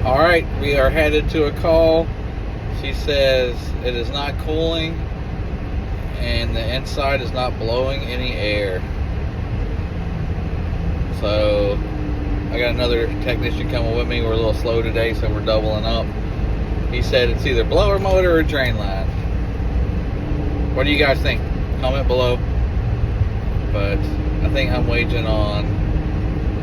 All right, we are headed to a call. She says it is not cooling and the inside is not blowing any air. So I got another technician coming with me. We're a little slow today, so we're doubling up. He said it's either blower motor or drain line. What do you guys think? Comment below. But I think I'm waging on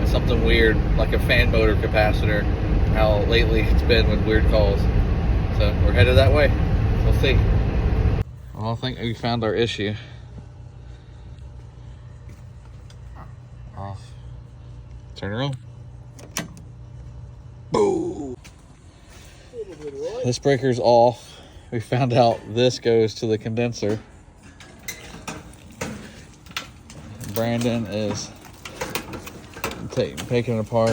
something weird, like a fan motor capacitor. How lately it's been with weird calls. So we're headed that way. We'll see. Well, I think we found our issue. Off. Turn her on. Boom. This breaker's off. We found out this goes to the condenser. Brandon is taking it apart.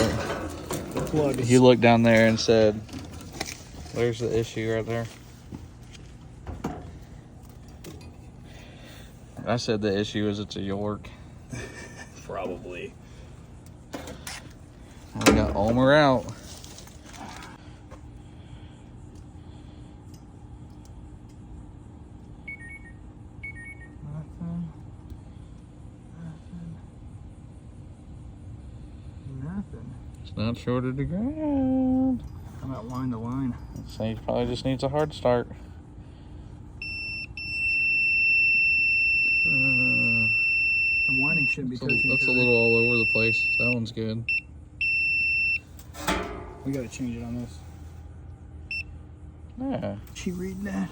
He looked down there and said, there's the issue right there. I said the issue is it's a York. Probably. We got Omer out. Nothing. It's not shorted to ground. I'm at line to line. So he probably just needs a hard start. The winding shouldn't be touching. That's a little all over the place. That one's good. We gotta change it on this. Yeah. Is she reading that?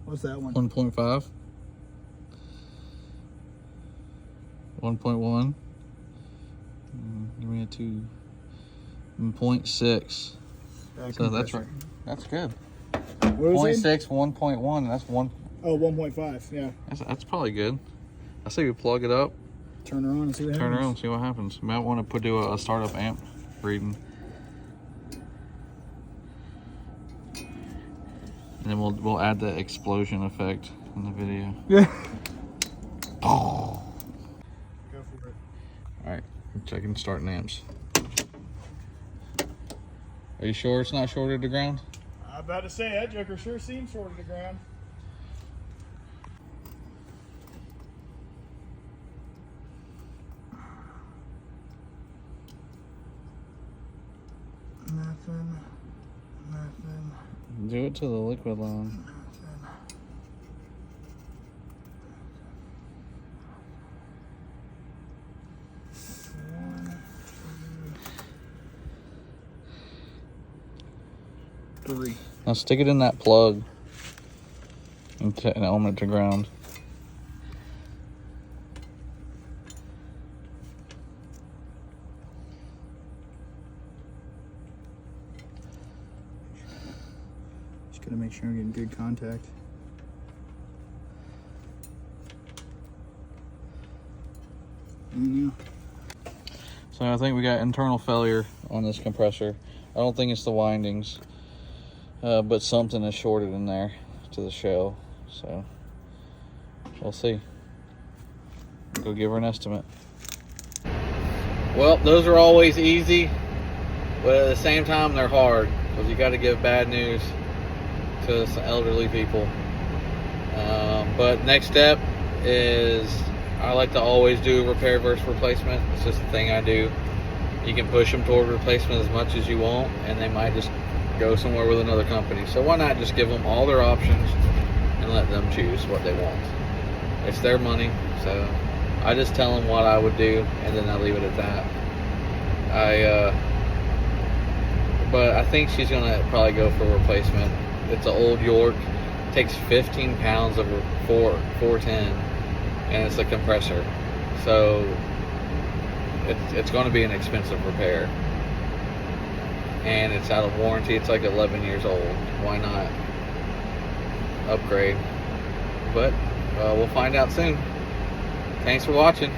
What's that one? 1.5. 1.1. We had 2.6. So that's right. That's good. What is it? 0.6, 1.1. That's one. Oh, 1.5. Yeah. That's probably good. I say we plug it up. Turn her on and see what happens. Turn her on, see what happens. You might want to do a startup amp reading. And then we'll add the explosion effect in the video. Yeah. Oh. Go for it. All right, I'm checking starting amps. Are you sure it's not shorted to ground? I'm about to say that joker sure seems short of the ground. Nothing. Do it to the liquid line. Three. Now stick it in that plug and element to ground. Just gotta make sure I'm getting good contact. So I think we got internal failure on this compressor. I don't think it's the windings, but something is shorted in there to the shell. So we'll see. Go give her an estimate. Well, those are always easy, but at the same time they're hard because you got to give bad news to some elderly people. But next step is I like to always do repair versus replacement. It's just the thing I do. You can push them toward replacement as much as you want, and they might just go somewhere with another company. So why not just give them all their options and let them choose what they want? It's their money, so I just tell them what I would do, and then I leave it at that. But I think she's gonna probably go for a replacement. It's an old York. It takes 15 pounds of 410, and it's a compressor. So it's going to be an expensive repair, and it's out of warranty. It's like 11 years old. Why not upgrade? But we'll find out soon. Thanks for watching.